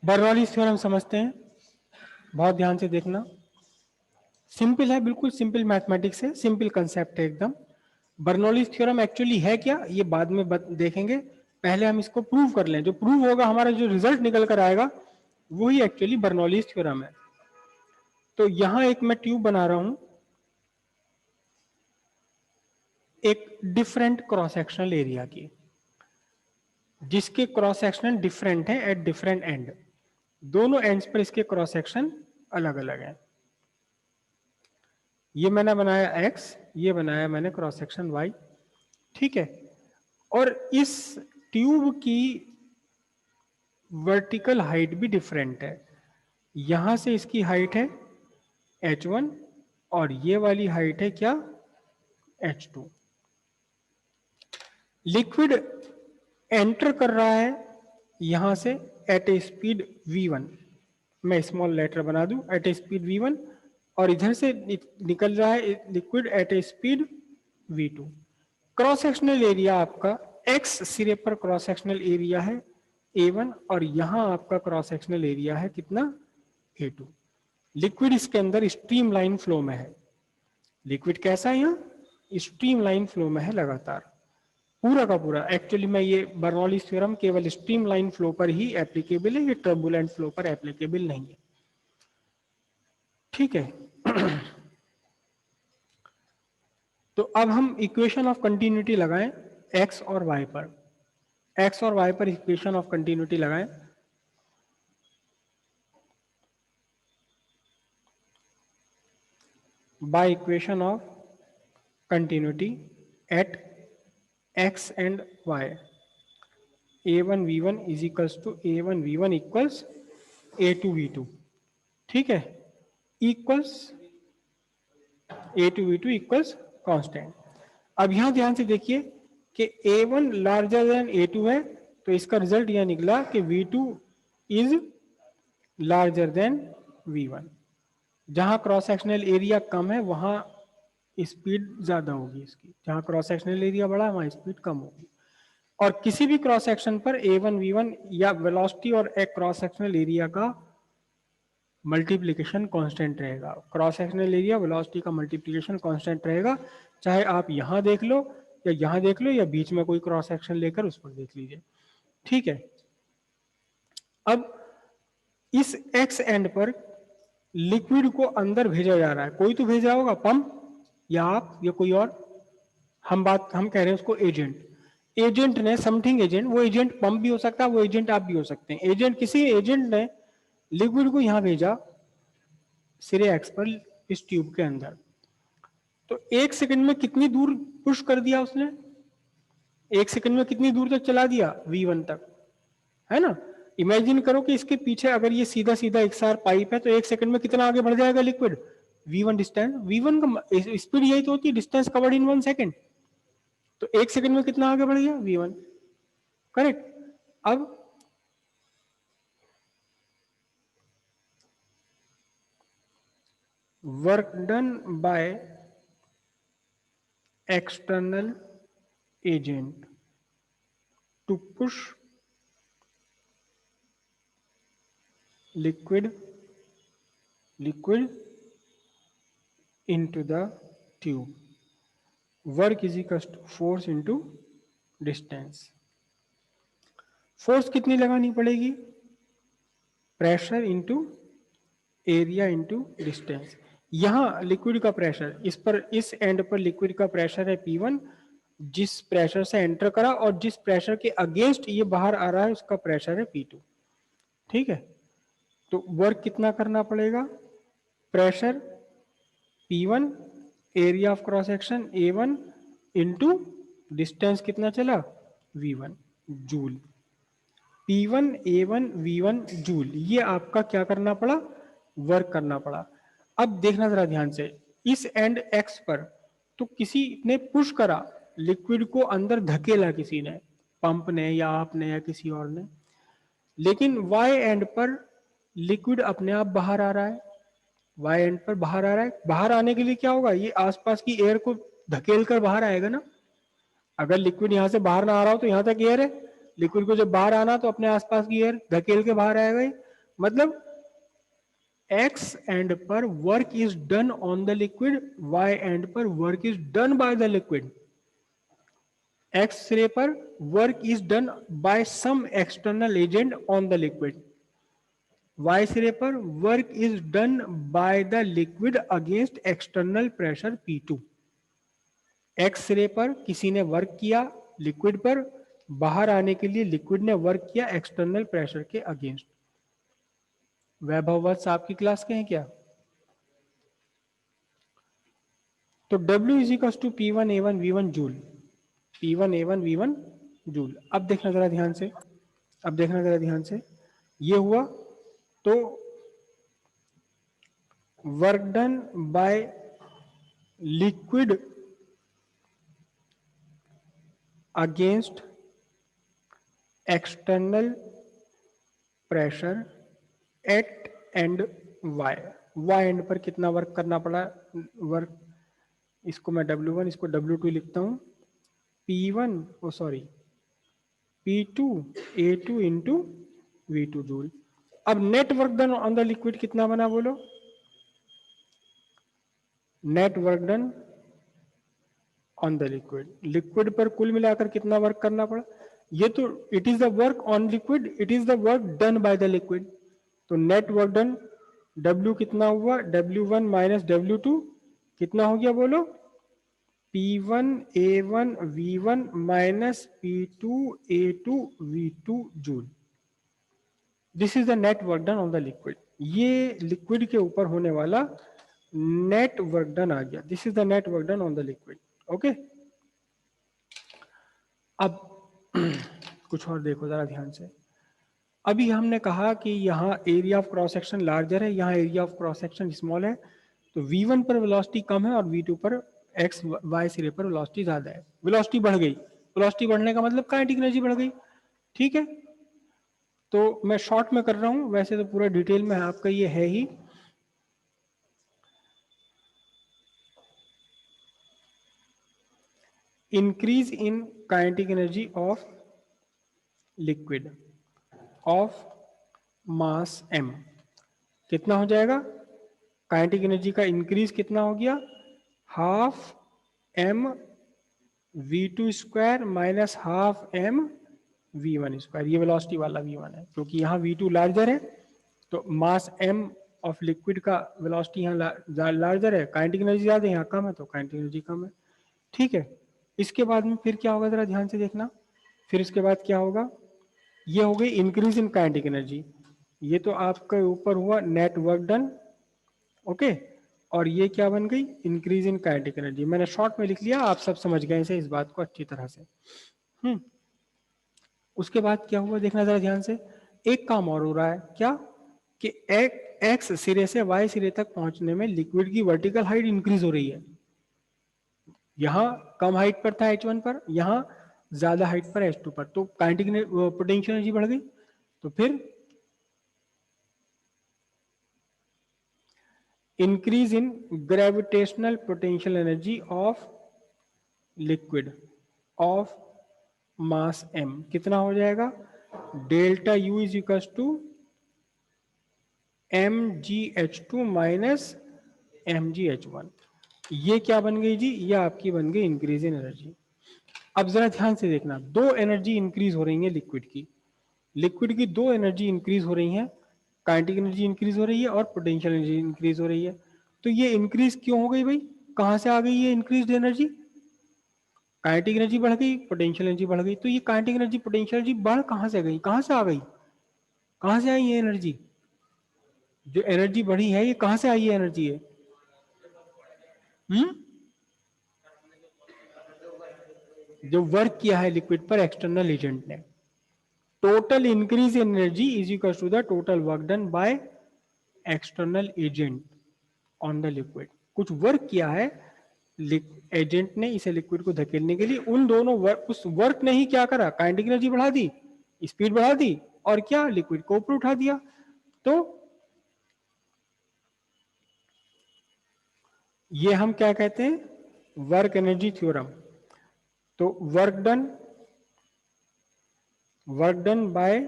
Bernoulli's theorem समझते हैं, बहुत ध्यान से देखना। सिंपल है, बिल्कुल सिंपल मैथमेटिक्स है, सिंपल कंसेप्ट है एकदम। बर्नौलीज थ्योरम एक्चुअली है क्या, ये बाद में देखेंगे। पहले हम इसको प्रूव कर लें, जो प्रूव होगा, हमारा जो रिजल्ट निकल कर आएगा वही एक्चुअली बर्नौलीज थ्योरम है। तो यहां एक मैं ट्यूब बना रहा हूं, एक डिफरेंट क्रॉस सेक्शनल एरिया की, जिसके क्रॉस सेक्शन डिफरेंट है एट डिफरेंट एंड। दोनों एंड्स पर इसके क्रॉस सेक्शन अलग अलग है। ये मैंने बनाया x, ये बनाया मैंने क्रॉस सेक्शन y, ठीक है। और इस ट्यूब की वर्टिकल हाइट भी डिफरेंट है। यहां से इसकी हाइट है h1 और ये वाली हाइट है क्या, h2। लिक्विड एंटर कर रहा है यहां से एट ए स्पीड v1, मैं स्मॉल लेटर बना दूं, एट ए स्पीड v1, और इधर से निकल रहा है liquid at A speed v2। Cross sectional area आपका x सिरे पर क्रॉस सेक्शनल एरिया है a1 और यहां आपका क्रॉस सेक्शनल एरिया है कितना, a2। लिक्विड इसके अंदर स्ट्रीम लाइन फ्लो में है। लिक्विड कैसा है, यहाँ स्ट्रीम लाइन फ्लो में है लगातार, पूरा का पूरा। एक्चुअली मैं ये बर्नौलीज थ्योरम केवल स्ट्रीम लाइन फ्लो पर ही एप्लीकेबल है, ये टर्बुलेंट फ्लो पर एप्लीकेबल नहीं है, ठीक है। तो अब हम इक्वेशन ऑफ कंटिन्यूटी लगाएं x और y पर। x और y पर इक्वेशन ऑफ कंटिन्यूटी लगाएं। By equation of continuity at x and y, a1 v1 is equals to a1 v1 equals a2 v2, ठीक है, equals a2 v2 equals constant. अब यहां ध्यान से देखिए कि a1 लार्जर देन a2 है, तो इसका रिजल्ट यह निकला कि v2 is larger than v1। जहां क्रॉस सेक्शनल एरिया कम है वहां स्पीड ज्यादा होगी इसकी, जहां क्रॉस सेक्शनल एरिया बड़ा है वहां स्पीड कम होगी। और किसी भी क्रॉस सेक्शन पर a1 v1 या वेलोसिटी और एक क्रॉस सेक्शनल एरिया का मल्टीप्लीकेशन कांस्टेंट रहेगा। क्रॉस सेक्शनल एरिया वेलोसिटी का मल्टीप्लीकेशन कांस्टेंट रहेगा, चाहे आप यहां देख लो या यहां देख लो या बीच में कोई क्रॉस सेक्शन लेकर उस पर देख लीजिए, ठीक है। अब इस एक्स एंड पर लिक्विड को अंदर भेजा जा रहा है, कोई तो भेजा होगा, पंप या आप या कोई और। हम कह रहे हैं उसको एजेंट। एजेंट ने समथिंग एजेंट, वो एजेंट पंप भी हो सकता है, वो एजेंट आप भी हो सकते हैं। एजेंट, किसी एजेंट ने लिक्विड को यहां भेजा सिरे एक्स पर इस ट्यूब के अंदर। तो एक सेकंड में कितनी दूर पुश कर दिया उसने, एक सेकंड में कितनी दूर तक चला दिया, v1 तक, है ना। इमेजिन करो कि इसके पीछे अगर ये सीधा सीधा XR पाइप है तो एक सेकंड में कितना आगे बढ़ जाएगा लिक्विड, v1 डिस्टेंस। v1 का स्पीड यही तो होती है, डिस्टेंस कवर्ड इन 1 सेकंड। तो एक सेकंड में कितना आगे बढ़ गया, v1, करेक्ट। अब work done by external agent to push liquid into the tube, work is equals to force into distance। Force कितनी लगानी पड़ेगी, pressure into area into distance. यहां लिक्विड का प्रेशर, इस पर, इस एंड पर लिक्विड का प्रेशर है P1, जिस प्रेशर से एंटर करा, और जिस प्रेशर के अगेंस्ट ये बाहर आ रहा है उसका प्रेशर है P2, ठीक है। तो वर्क कितना करना पड़ेगा, pressure P1, area of cross section A1 into distance कितना चला, V1, joule. P1 A1 V1 joule, ये आपका क्या करना पड़ा, वर्क करना पड़ा। अब देखना जरा ध्यान से, इस एंड एक्स पर तो किसी ने पुश करा, लिक्विड को अंदर धकेला किसी ने, पंप ने या आपने या किसी और ने। लेकिन वाई एंड पर लिक्विड अपने आप बाहर आ रहा है, वाई एंड पर बाहर आ रहा है। बाहर आने के लिए क्या होगा, ये आसपास की एयर को धकेल कर बाहर आएगा ना। अगर लिक्विड यहां से बाहर ना आ रहा हो तो यहां तक एयर है, लिक्विड को जब बाहर आना तो अपने आसपास की एयर धकेल के बाहर आएगा ही। मतलब एक्स एंड पर work is done on the liquid, Y end पर work is done by the liquid. X सिरे पर work is done by some external agent on the liquid, Y सिरे पर work is done by the liquid against external pressure P2। X सिरे पर किसी ने work किया लिक्विड पर, बाहर आने के लिए लिक्विड ने वर्क किया एक्सटर्नल प्रेशर के अगेंस्ट। वैभव वत्स आपकी क्लास के हैं क्या? तो W is equal to P1A1V1 joule, P1A1V1 joule. अब देखना जरा ध्यान से, अब देखना जरा ध्यान से, ये हुआ तो work done by liquid against external pressure at end Y. Y end पर कितना वर्क करना पड़ा? वर्क, इसको मैं W1, इसको W2 लिखता हूं, P1 oh sorry P2 A2 into V2 joule. अब net work done on the liquid कितना बना बोलो? Net work done on the liquid, liquid पर कुल मिलाकर कितना वर्क करना पड़ा? ये तो it is the work on liquid, it is the work done by the liquid. तो नेट वर्क डन W कितना हुआ? W1 माइनस W2 कितना हो गया बोलो? P1A1 V1 minus P2 A2 V2 joule. This is the net work done on the liquid. ये liquid के ऊपर होने वाला नेट वर्क डन आ गया। This is the net work done on the liquid. Okay, अब कुछ और देखो जरा ध्यान से। अभी हमने कहा कि यहाँ area of cross section larger है, यहाँ area of cross section small है, तो V1 पर वेलोसिटी कम है और V2 पर एक्स वाई सिरे पर वेलोसिटी ज्यादा है। वेलोसिटी बढ़ गई, वेलोसिटी बढ़ने का मतलब काइनेटिक एनर्जी बढ़ गई। ठीक है, तो मैं शॉर्ट में कर रहा हूं, वैसे तो पूरा डिटेल में आपका ये है ही। Increase in kinetic energy of liquid of mass m कितना हो जाएगा? काइनेटिक एनर्जी का इंक्रीज कितना हो गया? Half m v2 square minus half m v1 square. ये वेलोसिटी वाला v1 है, क्योंकि यहाँ v2 लार्जर है तो मास m ऑफ लिक्विड का वेलोसिटी यहाँ लार्जर है, काइनेटिक एनर्जी ज्यादा है, यहाँ कम है तो काइनेटिक एनर्जी कम है। ठीक है, इसके बाद में फिर क्या होगा जरा ध्यान से देखना। फिर इसके बाद क्या होगा? ये हो गई इंक्रीज इन काइनेटिक एनर्जी, ये तो आपके ऊपर हुआ नेट वर्क डन। ओके, और ये क्या बन गई? Increase in kinetic energy. मैंने शॉर्ट में लिख लिया, आप सब समझ गए इसे, इस बात को अच्छी तरह से। उसके बाद क्या हुआ देखना जरा ध्यान से। एक काम और हो रहा है, क्या कि एक्स सिरे से वाई सिरे तक पहुंचने में लिक्विड की वर्टिकल हाइट इंक्रीज हो रही है। यहां कम हाइट पर था H1 पर, यहां ज्यादा हाइट पर H2 पर, तो काइनेटिक पोटेंशियल एनर्जी बढ़ गई। तो फिर increase in gravitational potential energy of liquid of mass m कितना हो जाएगा? Delta U is equal to mgh2 minus mgh1। ये क्या बन गई जी? ये आपकी बन गई इंक्रीज इन एनर्जी। अब जरा ध्यान से देखना, दो एनर्जी इंक्रीज हो रही है लिक्विड की, लिक्विड की दो एनर्जी इंक्रीज हो रही है, काइनेटिक एनर्जी इंक्रीज हो रही है और पोटेंशियल एनर्जी इंक्रीज हो रही है। तो ये इंक्रीज क्यों हो गई भाई? कहां से आ गई ये इंक्रीज एनर्जी? काइनेटिक एनर्जी बढ़ गई, पोटेंशियल एनर्जी बढ़ गई। तो ये काइनेटिक एनर्जी पोटेंशियल एनर्जी बढ़ कहां से गई? कहां से आ गई? कहां से आई ये एनर्जी? जो एनर्जी बढ़ी है ये कहां से आई है एनर्जी? है जो वर्क किया है लिक्विड पर एक्सटर्नल एजेंट ने। Total increase in energy is equal to the total work done by external agent on the liquid. कुछ वर्क किया है एजेंट ने इसे लिक्विड को धकेलने के लिए, उन दोनों वर्क, उस वर्क ने ही क्या करा? काइनेटिक एनर्जी बढ़ा दी, स्पीड बढ़ा दी, और क्या? लिक्विड को ऊपर उठा दिया। तो ये हम क्या कहते हैं? Work energy theorem. तो work done by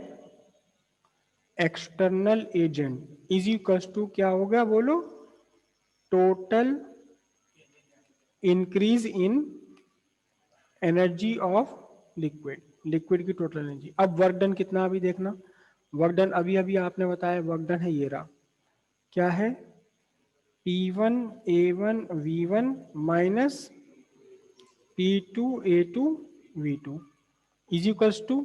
external agent is equals to क्या हो गया बोलो, total increase in energy of liquid, liquid की टोटल एनर्जी। अब वर्क डन कितना अभी देखना, वर्क डन अभी अभी आपने बताया वर्क डन है ये रहा, क्या है P1 A1 V1 minus P2 A2 V2 is equals to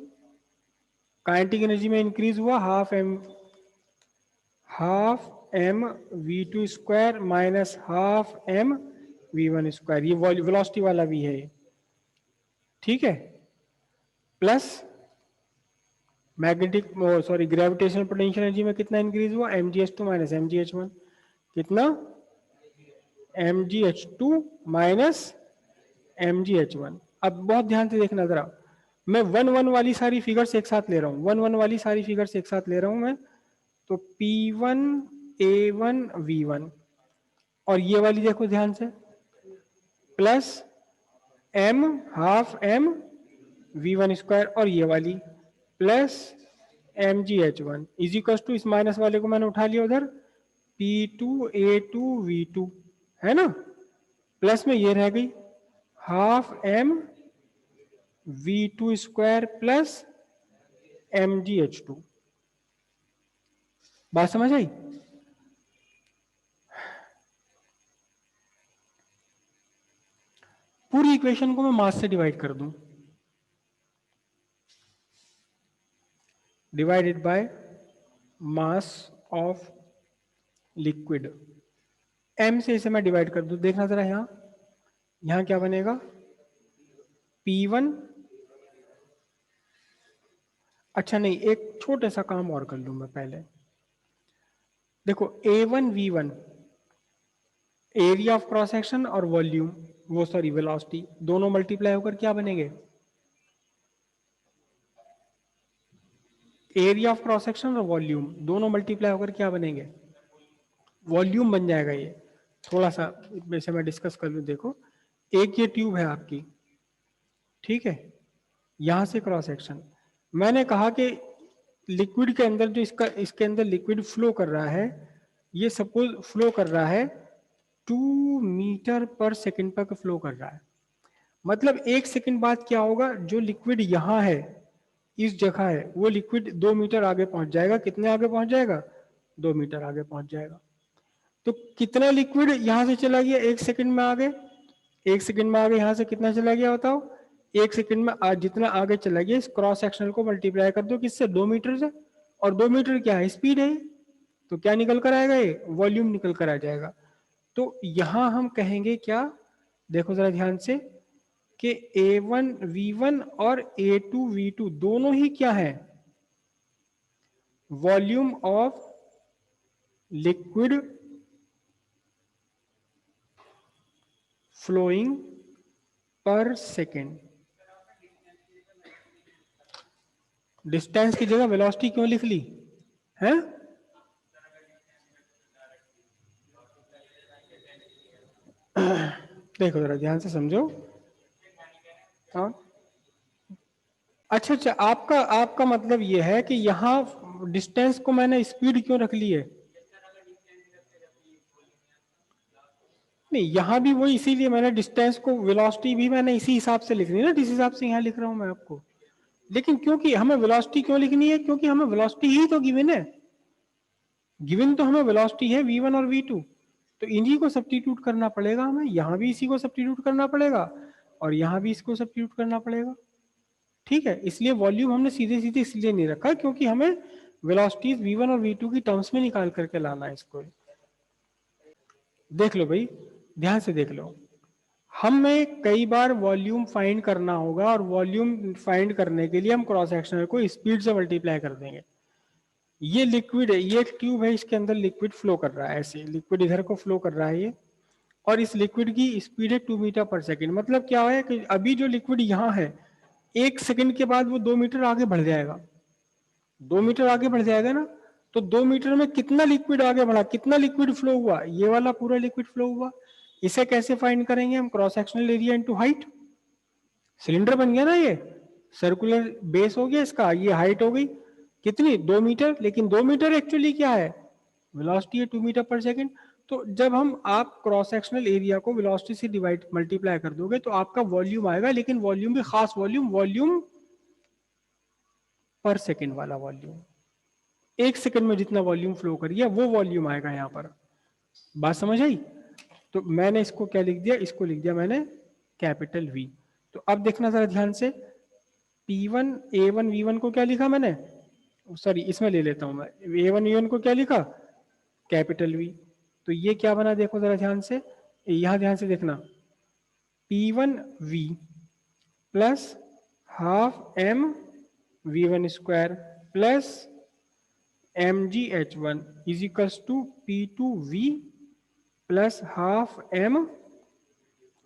kinetic energy में इंक्रीज हुआ half m V2 square minus half m V1 square, ये वेलोसिटी वाला भी है, ठीक है, plus magnetic sorry gravitational potential energy में कितना इंक्रीज हुआ mgh2 माइनस mgh1, कितना mgh2 माइनस mgh1। अब बहुत ध्यान से देखना जरा, मैं वन वन वाली सारी फिगर्स एक साथ ले रहा हूं, वन वन वाली सारी फिगर्स एक साथ ले रहा हूं मैं, तो P1 A1 V1 और ये वाली देखो ध्यान से, plus m half m V1 square और ये वाली plus mgh1 is equal to, इस माइनस वाले को मैंने उठा लिया उधर, P2 A2 V2 है ना, प्लस में ये रह गई half m V2 square plus mgh2। बात समझ आई? पूरी इक्वेशन को मैं मास से डिवाइड कर दूं, divided by mass of liquid, m से इसे मैं डिवाइड कर दूं, देखना जरा यहां क्या बनेगा P1, अच्छा नहीं एक छोटा सा काम और कर लूं मैं पहले, देखो A1 V1 area of cross section और वॉल्यूम, वो सॉरी वेलोसिटी, दोनों मल्टीप्लाई होकर क्या बनेंगे, एरिया ऑफ क्रॉस सेक्शन और वॉल्यूम दोनों मल्टीप्लाई होकर क्या बनेंगे, वॉल्यूम बन जाएगा। ये थोड़ा सा वैसे मैं डिस्कस कर लूं, देखो एक ये ट्यूब है आपकी, ठीक है, यहां से क्रॉस सेक्शन, मैंने कहा कि लिक्विड के अंदर जो इसके अंदर लिक्विड फ्लो कर रहा है, ये सपोज फ्लो कर रहा है 2 मीटर पर सेकंड तक फ्लो कर रहा है, मतलब एक सेकंड बाद क्या होगा, जो लिक्विड यहां है इस जगह है, वो लिक्विड 2 मीटर आगे पहुंच जाएगा, कितने आगे पहुंच जाएगा, 2 मीटर आगे पहुंच जाएगा। तो कितना लिक्विड यहां से चला गया एक सेकंड में आगे, एक सेकंड में आगे यहां से कितना चला गया बताओ, एक सेकंड में जितना आगे चला गया, इस क्रॉस सेक्शन को मल्टीप्लाई कर दो किससे, 2 मीटर से, और 2 मीटर क्या है, स्पीड है, तो क्या निकल कर आएगा, ये वॉल्यूम निकल कर आ जाएगा। तो यहां हम कहेंगे क्या, देखो जरा ध्यान से, कि A1 V1 और A2 V2 दोनों ही क्या है, volume of liquid flowing per second. Distance की जगह वेलोसिटी क्यों लिख ली है, देखो जरा ध्यान से समझो। हाँ अच्छा अच्छा, आपका आपका मतलब ये है कि यहाँ डिस्टेंस को मैंने स्पीड क्यों रख ली है, नहीं यहाँ भी वही, इसीलिए मैंने डिस्टेंस को वेलोसिटी भी मैंने इसी हिसाब से लिखनी है ना, जिस हिसाब से यहाँ लिख रहा हूं मैं आपको, लेकिन क्योंकि हमें वेलोसिटी क्यों लिखनी है, क्योंकि हमें वेलोसिटी ही तो गिवन है, गिवन तो हमें वेलोसिटी है V1 और V2, तो इन्हीं को सब्स्टिट्यूट करना पड़ेगा हमें, यहाँ भी इसी को सब्स्टिट्यूट करना पड़ेगा और यहाँ भी इसको सब्स्टिट्यूट करना पड़ेगा, ठीक है। इसलिए वॉल्यूम हमने सीधे सीधे इसलिए नहीं रखा क्योंकि हमें वेलोसिटीज V1 और V2 की टर्म्स में निकाल करके लाना है इसको। देख लो भाई, ध्यान से देख लो, हमें कई बार वॉल्यूम फाइंड करना होगा और वॉल्यूम फाइंड करने के लिए हम क्रॉस सेक्शनल को स्पीड से मल्टीप्लाई कर देंगे। ये लिक्विड है, ये ट्यूब है, इसके अंदर लिक्विड फ्लो कर रहा है, ऐसे लिक्विड इधर को फ्लो कर रहा है ये, और इस लिक्विड की स्पीड है 2 मीटर पर सेकेंड। मतलब क्या है कि अभी जो लिक्विड यहाँ है, एक सेकंड के बाद वो 2 मीटर आगे बढ़ जाएगा, 2 मीटर आगे बढ़ जाएगा ना, तो 2 मीटर में कितना लिक्विड आगे बढ़ा, कितना लिक्विड फ्लो हुआ, ये वाला पूरा लिक्विड फ्लो हुआ। इसे कैसे फाइंड करेंगे हम, cross sectional area into height, cylinder बन गया ना ये, सर्कुलर बेस हो गया इसका, ये हाइट हो गई, कितनी, 2 मीटर, लेकिन 2 मीटर एक्चुअली क्या है, वेलोसिटी है 2 मीटर पर सेकेंड। तो जब हम आप क्रॉस सेक्शनल एरिया को वेलोसिटी से डिवाइड मल्टीप्लाई कर दोगे तो आपका वॉल्यूम आएगा, लेकिन वॉल्यूम भी खास वॉल्यूम, वॉल्यूम पर सेकेंड वाला वॉल्यूम, 1 सेकेंड में जितना वॉल्यूम फ्लो करिए वो वॉल्यूम आएगा यहाँ पर। बात समझ आई? तो मैंने इसको क्या लिख दिया, इसको लिख दिया मैंने कैपिटल वी। तो अब देखना जरा ध्यान से, P1 A1 V1 को क्या लिखा मैंने, सॉरी इसमें ले लेता हूं मैं, A1 V1 को क्या लिखा, कैपिटल वी। तो ये क्या बना देखो जरा ध्यान से, यहां ध्यान से देखना, P1 V plus half M V1 square plus mgh1 is equals to P2V plus half M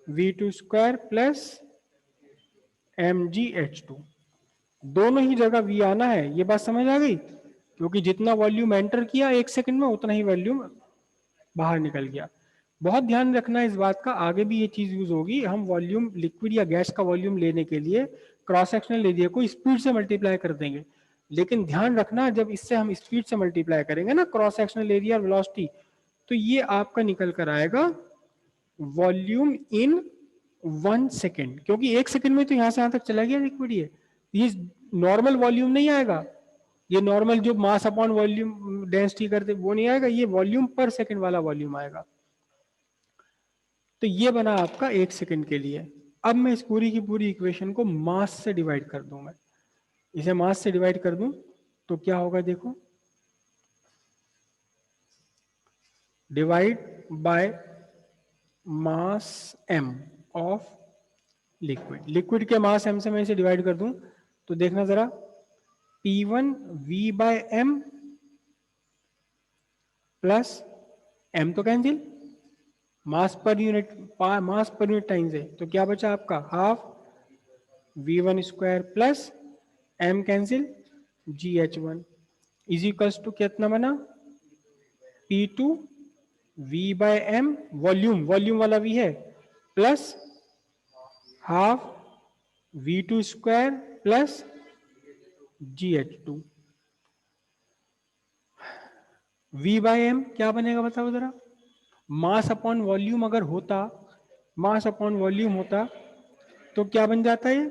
V2 square plus mgh2। दोनों ही जगह V आना है, ये बात समझ आ गई? क्योंकि जितना वॉल्यूम एंटर किया 1 सेकंड में उतना ही वॉल्यूम बाहर निकल गया। बहुत ध्यान रखना इस बात का, आगे भी ये चीज यूज होगी। हम वॉल्यूम लिक्विड या गैस का वॉल्यूम लेने के लिए क्रॉस सेक्शनल एरिया को स्पीड से मल्टीप्लाई कर देंगे, लेकिन ध्यान रखना जब इससे हम स्पीड से मल्टीप्लाई करेंगे ना क्रॉस सेक्शनल एरिया और वेलोसिटी, तो ये आपका निकल कर आएगा वॉल्यूम इन 1 सेकेंड, क्योंकि 1 सेकेंड में तो यहां से यहां तक चला गया लिक्विड। ये नॉर्मल वॉल्यूम नहीं आएगा, ये नॉर्मल जो मास अपॉन वॉल्यूम डेंसिटी करते वो नहीं आएगा, ये वॉल्यूम पर सेकंड वाला वॉल्यूम आएगा। तो ये बना आपका 1 सेकंड के लिए। अब मैं इस पूरी की पूरी इक्वेशन को मास से डिवाइड कर दूं, मैं इसे मास से डिवाइड कर दूं तो क्या होगा देखो, divide by mass m of liquid, liquid के मास m से मैं इसे डिवाइड कर दूं तो देखना जरा, P1 V by m plus m तो cancel, mass per unit times है, तो क्या बचा आपका half V1 square plus m cancel GH1 is equals to कितना बना, P2 V by m, volume volume वाला V है, plus half V2 square plus GH2। V by m क्या बनेगा बताओ जरा, मास अपॉन वॉल्यूम अगर होता, मास अपॉन वॉल्यूम होता तो क्या बन जाता है,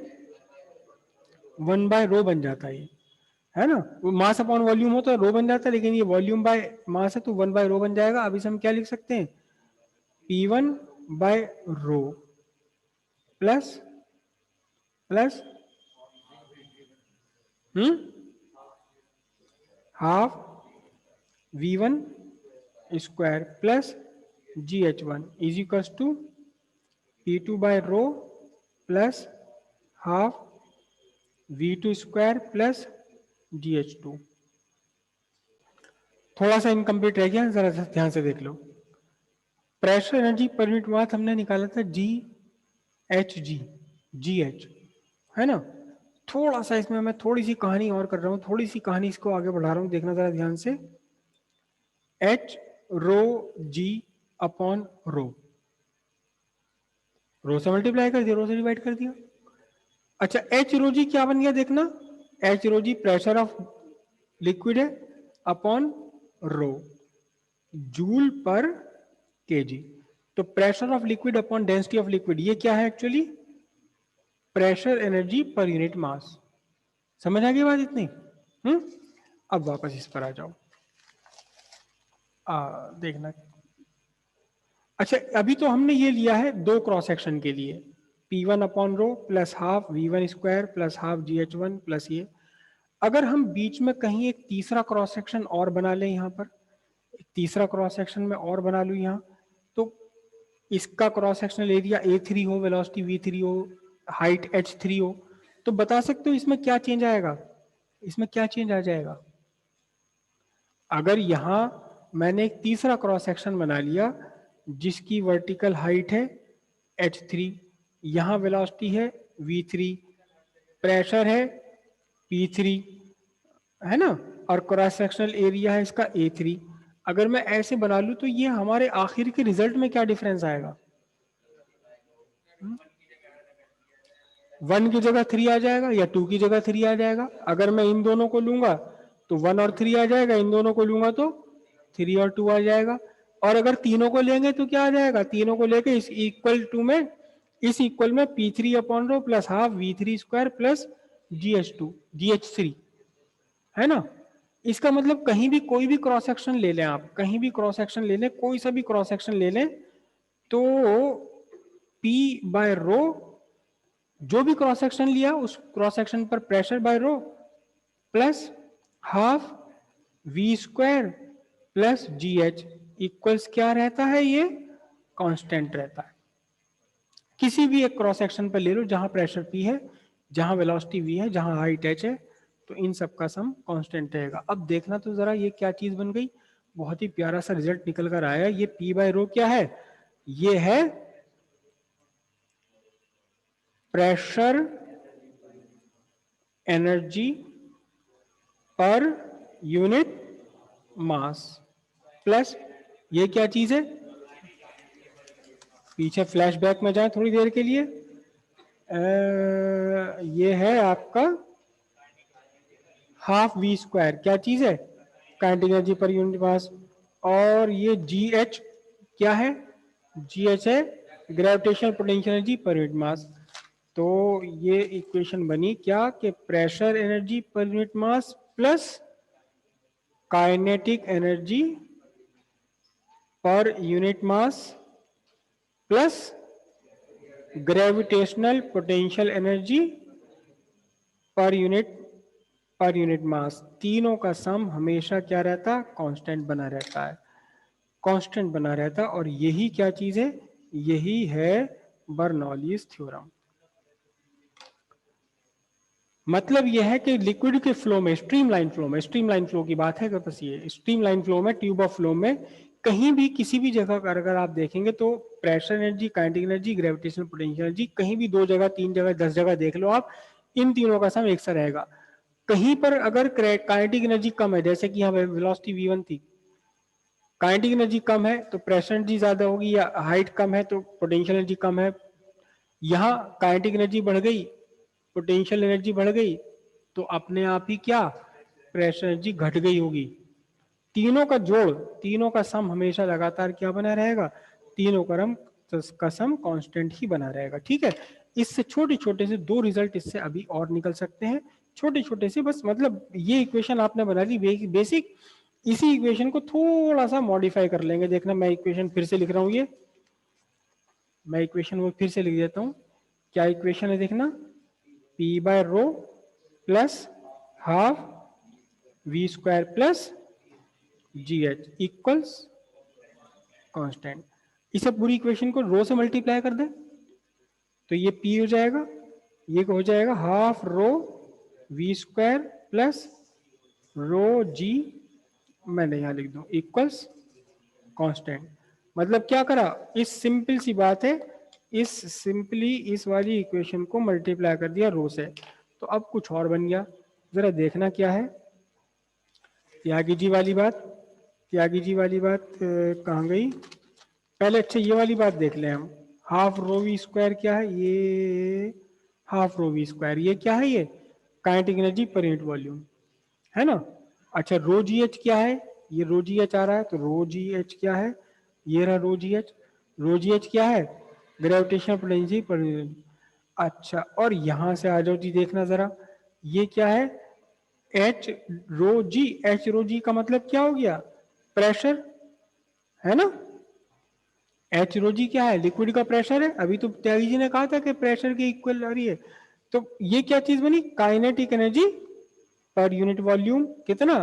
1/ρ बन जाता है ना, मास अपॉन वॉल्यूम हो तो रो बन जाता है, लेकिन ये वॉल्यूम बाय मास है तो 1/ρ बन जाएगा। अब इसे हम क्या लिख सकते हैं, P1/ρ plus plus half V1 square plus GH1 is equal to P2/ρ plus half V2 square plus GH2। थोड़ा सा इनकम्प्लीट रह गया, जरा ध्यान से देख लो। Pressure energy per unit mass हमने निकाला था GH है ना। थोड़ा सा इसमें मैं थोड़ी सी कहानी और कर रहा हूं, थोड़ी सी कहानी इसको आगे बढ़ा रहा हूं, देखना जरा ध्यान से। H rho G upon rho से मल्टीप्लाई कर दिया, रो से डिवाइड कर दिया। अच्छा H रो G क्या बन गया देखना, H rho G pressure of liquid है upon rho, joule per kg. तो pressure of liquid upon density of liquid, ये क्या है actually, pressure energy per unit mass. समझ आ गई बात इतनी? अब वापस इस पर आ जाओ, देखना। अच्छा अभी तो हमने ये लिया है दो क्रॉस सेक्शन के लिए, P1 upon rho plus half V1 square plus half GH1 plus ये। अगर हम बीच में कहीं एक तीसरा क्रॉस सेक्शन और बना लें, यहाँ पर एक तीसरा क्रॉस सेक्शन में और बना लूँ यहाँ, तो इसका क्रॉस सेक्शनल एरिया A3 हो, वेलोसिटी V3 हो, हाइट H3 हो, तो बता सकते हो इसमें क्या चेंज आएगा, इसमें क्या चेंज आ जाएगा। अगर यहां मैंने एक तीसरा क्रॉस सेक्शन बना लिया जिसकी वर्टिकल हाइट है H3, यहां वेलोसिटी है V3, प्रेशर है P3 है ना, और क्रॉस सेक्शनल एरिया है इसका A3। अगर मैं ऐसे बना लूं तो ये हमारे आखिर के रिजल्ट में क्या डिफरेंस आएगा, 1 की जगह 3 आ जाएगा या 2 की जगह 3 आ जाएगा। अगर मैं इन दोनों को लूंगा तो 1 और 3 आ जाएगा, इन दोनों को लूंगा तो 3 और 2 आ जाएगा। और अगर तीनों को लेंगे तो क्या आ जाएगा, तीनों को लेके इस इक्वल टू में, इस इक्वल में P3 upon rho plus half V3 square plus GH3 है ना। इसका मतलब कहीं भी कोई भी क्रॉस सेक्शन ले लें आप, कहीं भी क्रॉस सेक्शन ले लें, कोई सा भी क्रॉस सेक्शन ले लें, तो P बाय रो, जो भी क्रॉस सेक्शन लिया उस क्रॉस सेक्शन पर pressure by rho plus half V square plus GH equals क्या रहता है, ये कांस्टेंट रहता है। किसी भी एक क्रॉस सेक्शन पर ले लो जहां प्रेशर P है, जहां वेलोसिटी V है, जहां हाइट h है, तो इन सब का सम कांस्टेंट रहेगा। अब देखना तो जरा ये क्या चीज बन गई, बहुत ही प्यारा सा रिजल्ट निकल कर आया। ये P बाय रो क्या है, ये है pressure energy per unit mass plus ये क्या चीज है, पीछे फ्लैशबैक में जाए थोड़ी देर के लिए, ये है आपका हाफ V स्क्वायर, क्या चीज है, काइनेटिक एनर्जी पर यूनिट मास। और ये GH क्या है, GH है gravitational potential energy per unit मास। तो ये इक्वेशन बनी क्या कि pressure energy per unit mass plus kinetic energy per unit mass plus gravitational potential energy per unit मास, तीनों का सम हमेशा क्या रहता, कांस्टेंट बना रहता है, कांस्टेंट बना रहता है। और यही क्या चीज है, यही है बर्नौलीज थ्योरम। मतलब यह है कि लिक्विड के फ्लो में, स्ट्रीमलाइन फ्लो में, स्ट्रीमलाइन फ्लो की बात है कि बस ये स्ट्रीमलाइन फ्लो में, ट्यूब ऑफ फ्लो में कहीं भी किसी भी जगह पर अगर आप देखेंगे तो pressure energy, kinetic energy, gravitational potential energy, कहीं भी 2 जगह 3 जगह 10 जगह देख लो आप, इन तीनों का सम एक सा रहेगा। कहीं पर अगर काइनेटिक एनर्जी कम है, जैसे कि यहाँ वेलोसिटी V1 थी, काइनेटिक एनर्जी कम है तो प्रेशर एनर्जी ज्यादा होगी, या हाइट कम है तो पोटेंशियल एनर्जी कम है। यहाँ काइनेटिक एनर्जी बढ़ गई, पोटेंशियल एनर्जी बढ़ गई, तो अपने आप ही क्या प्रेशर एनर्जी घट गई होगी। तीनों का जोड़, तीनों का सम हमेशा लगातार क्या बना रहेगा, तीनों का सम कांस्टेंट ही बना रहेगा। ठीक है, इससे छोटे छोटे से 2 रिजल्ट इससे अभी और निकल सकते हैं, छोटे छोटे से, बस मतलब ये इक्वेशन आपने बना ली बेसिक। इसी इक्वेशन को थोड़ा सा मॉडिफाई कर लेंगे। देखना मैं इक्वेशन फिर से लिख रहा हूं, ये मैं इक्वेशन वो फिर से लिख देता हूं। क्या इक्वेशन है देखना, P by rho plus half V square plus GH equals constant. इसे पूरी इक्वेशन को रो से मल्टीप्लाई कर दे तो ये P हो जाएगा, ये हो जाएगा half rho V square plus रो G, मैंने यहां लिख दूं इक्वल्स कांस्टेंट। मतलब क्या करा, इस सिंपल सी बात है, इस वाली इक्वेशन को मल्टीप्लाई कर दिया रो से, तो अब कुछ और बन गया। जरा देखना क्या है, त्यागी जी वाली बात, त्यागी जी वाली बात कहाँ गई, पहले अच्छा ये वाली बात देख लें हम। हाफ रो वी स्क्वायर क्या है, ये हाफ रो वी स्क्वायर, ये क्या है, ये kinetic energy per unit volume है ना। अच्छा रो जी एच क्या है, ये रो जी एच आ रहा है, तो रो जी एच क्या है, ये रहा रो जी एच। रो जी एच क्या है, ग्रेविटेशनल पोटेंशियल पर यूनिट। अच्छा और यहां से आ जाओ जी, देखना जरा ये क्या है, एच रो जी, एच रो जी का मतलब क्या हो गया, प्रेशर है ना। एच रो जी क्या है, लिक्विड का प्रेशर है, अभी तो त्यागी जी ने कहा था कि प्रेशर के इक्वल आ रही है। तो ये क्या चीज बनी, kinetic energy per unit volume कितना,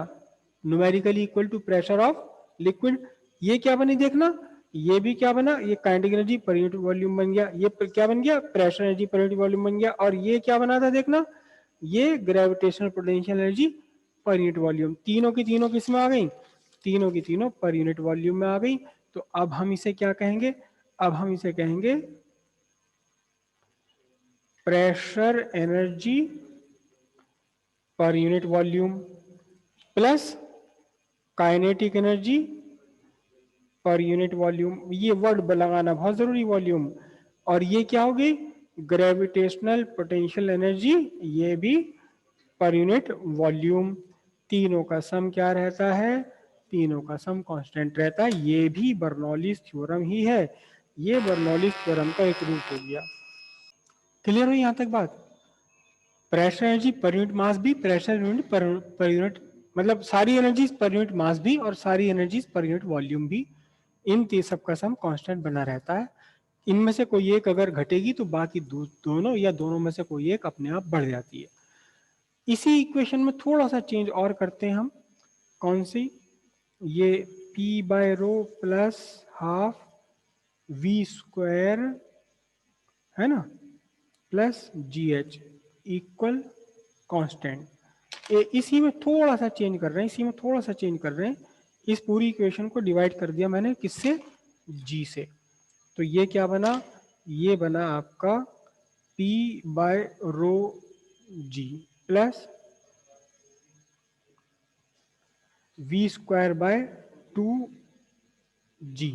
numerically equal to pressure of liquid. ये क्या बनी देखना, ये भी क्या बना, ये kinetic energy per unit volume बन गया, ये क्या बन गया, pressure energy per unit volume बन गया। और ये क्या बना था देखना, ये gravitational potential energy per unit volume. तीनों की तीनों किस में आ गई, तीनों की तीनों पर यूनिट वॉल्यूम में आ गई। तो अब हम इसे क्या कहेंगे, अब हम इसे कहेंगे pressure energy per unit volume plus kinetic energy per unit volume. ये वर्ड लगाना बहुत जरूरी, वॉल्यूम। और ये क्या होगी, ग्रेविटेशनल पोटेंशियल एनर्जी, ये भी पर यूनिट वॉल्यूम। तीनों का सम क्या रहता है, तीनों का सम कांस्टेंट रहता है। ये भी बर्नौलीज थ्योरम ही है, ये बर्नौलीज थ्योरम का एक रूप हो गया। क्लियर हुई यहां तक बात? प्रेशर एनर्जी पर यूनिट मास भी, प्रेशर यूनिट पर यूनिट मतलब सारी एनर्जीज पर यूनिट मास भी और सारी एनर्जीज पर यूनिट वॉल्यूम भी, इन सब का सम कांस्टेंट बना रहता है। इनमें से कोई एक अगर घटेगी तो बाकी दोनों या दोनों में से कोई एक अपने आप बढ़ जाती है। इसी इक्वेशन में थोड़ा सा चेंज और करते हैं हम। कौन सी? ये P by rho plus half V square है ना, plus G H equal constant. इसी में थोड़ा सा चेंज कर रहे हैं, इसी में थोड़ा सा चेंज कर रहे हैं। इस पूरी इक्वेशन को डिवाइड कर दिया मैंने किससे? जी से। तो ये क्या बना? ये बना आपका P by rho g plus v square by two g,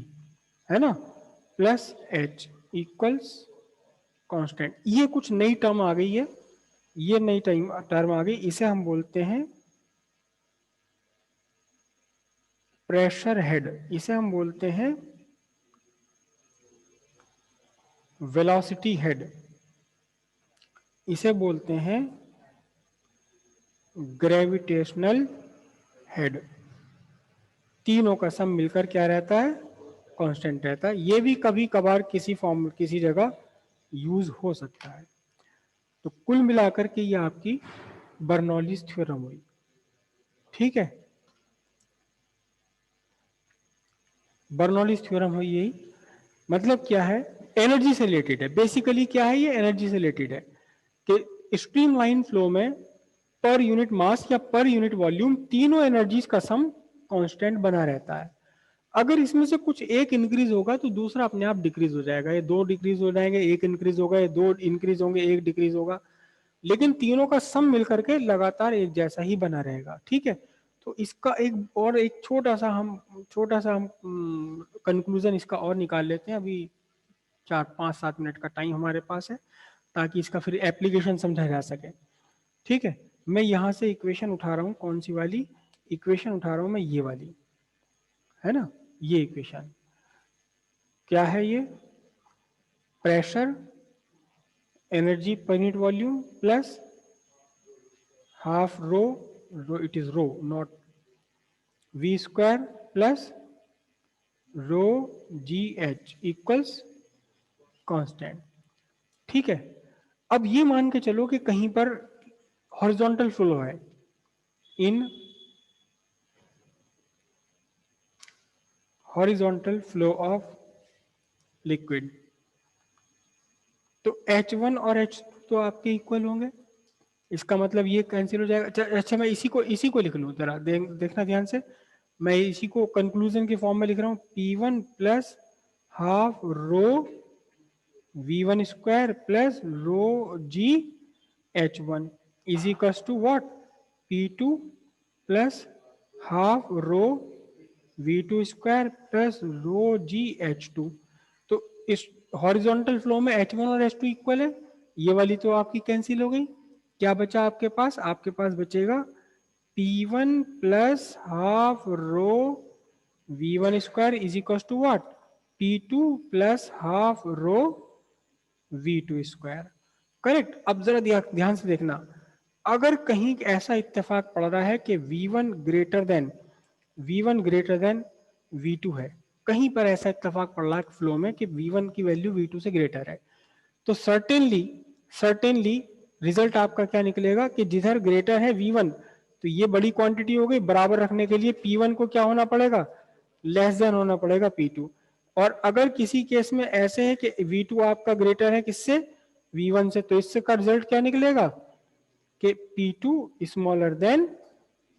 है ना, प्लस एच इक्वल्स कांस्टेंट। ये कुछ नई टर्म आ गई है, ये नई टर्म आ गई, इसे हम बोलते हैं प्रेशर हेड, इसे हम बोलते हैं वेलोसिटी हेड, इसे बोलते हैं ग्रेविटेशनल हेड। तीनों का सम मिलकर क्या रहता है? कांस्टेंट रहता है। ये भी कभी कभार किसी फॉर्म किसी जगह यूज हो सकता है। तो कुल मिलाकर के ये आपकी बर्नौलीज थ्योरम हुई। ठीक है, बर्नौलीज थ्योरम हुई यही। मतलब क्या है? एनर्जी से रिलेटेड है। बेसिकली क्या है? ये एनर्जी से रिलेटेड है कि स्ट्रीमलाइन फ्लो में पर यूनिट मास या पर यूनिट वॉल्यूम तीनों एनर्जीज का सम कांस्टेंट बना रहता है। अगर इसमें से कुछ एक इंक्रीज होगा तो दूसरा अपने आप डिक्रीज हो जाएगा, ये दो डिक्रीज हो जाएंगे, एक इंक्रीज होगा, ये दो इंक्रीज होंगे, एक डिक्रीज होगा, लेकिन तीनों का सम मिलकर के लगातार एक जैसा ही बना रहेगा। ठीक है, तो इसका एक छोटा सा हम कंक्लूजन इसका और निकाल लेते हैं। अभी 4 5 7 मिनट का टाइम हमारे पास है, ताकि इसका फिर एप्लीकेशन समझा जा सके। ठीक है, मैं यहां से इक्वेशन उठा रहा हूं। कौन सी वाली इक्वेशन उठा रहा हूं मैं? ये वाली, है ना। ये इक्वेशन क्या है? ये pressure energy per unit volume plus half rho it is rho not V square plus rho G H equals constant. ठीक है, अब ये मान के चलो कि कहीं पर हॉरिजॉन्टल फ्लो है in horizontal flow of liquid, तो H1 और H2 तो आपके इक्वल होंगे। इसका मतलब ये कैंसिल हो जाएगा। अच्छा, मैं इसी को लिख लूँ जरा, देखना ध्यान से। मैं इसी को कंक्लूजन के फॉर्म में लिख रहा हूँ, P1 plus half rho V1 square plus rho G H1 is equals to what? P2 plus half rho V2 square plus rho G H2। तो इस हॉरिजॉन्टल फ्लो में H1 और H2 इक्वल है, ये वाली तो आपकी कैंसिल हो गई। क्या बचा आपके पास? आपके पास बचेगा P1 plus half rho V1 square is equal to what? P2 plus half rho V2 square. Correct. अब जरा ध्यान से देखना, अगर कहीं ऐसा इत्तेफाक पड़ रहा है कि V1 ग्रेटर देन V2 है, कहीं पर ऐसा इत्तेफाक पड़ रहा है फ्लो में कि V1 की वैल्यू V2 से ग्रेटर है, तो सर्टेनली रिजल्ट आपका क्या निकलेगा कि जिधर ग्रेटर है V1, तो ये बड़ी क्वांटिटी हो गई, बराबर रखने के लिए P1 को क्या होना पड़ेगा? लेस देन होना पड़ेगा P2। और अगर किसी केस में ऐसे है कि V2 आपका ग्रेटर है किससे? V1 से, तो इससे का रिजल्ट क्या निकलेगा कि P2 smaller than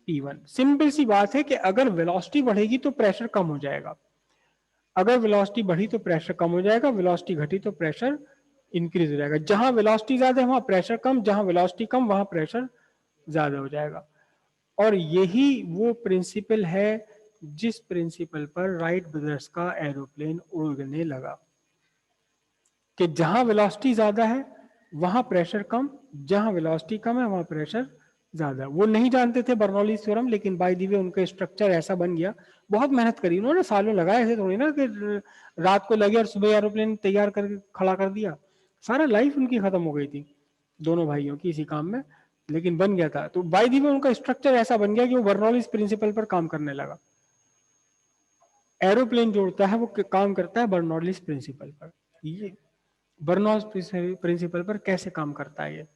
P1। Simple सी बात है कि अगर वेलोसिटी बढ़ेगी तो प्रेशर कम हो जाएगा, अगर वेलोसिटी बढ़ी तो प्रेशर कम हो जाएगा, वेलोसिटी घटी तो प्रेशर इंक्रीज हो जाएगा। जहां वेलोसिटी ज्यादा है वहां प्रेशर कम, जहां वेलोसिटी कम वहां प्रेशर ज्यादा हो जाएगा। और यही वो प्रिंसिपल है जिस प्रिंसिपल पर राइट ब्रदर्स का एरोप्लेन उड़ने लगा, कि जहां वेलोसिटी ज्यादा है वहां प्रेशर कम, जहां वेलोसिटी कम है वहां प्रेशर ज्यादा। वो नहीं जानते थे बर्नौलीज थ्योरम, लेकिन बाय द वे उनका स्ट्रक्चर ऐसा बन गया। बहुत मेहनत करी उन्होंने, सालों लगाए, ऐसे थोड़ी ना कि रात को लगे और सुबह एरोप्लेन तैयार करके खड़ा कर दिया। सारा लाइफ उनकी खत्म हो गई थी दोनों भाइयों की इसी काम में, लेकिन बन गया था। तो बाय द वे उनका स्ट्रक्चर ऐसा बन गया कि वो बर्नौलीज प्रिंसिपल पर काम करने लगा। एरोप्लेन जो उड़ता है वो काम करता है बर्नौलीज प्रिंसिपल पर। ये बर्नौलीज प्रिंसिपल पर कैसे काम करता है ये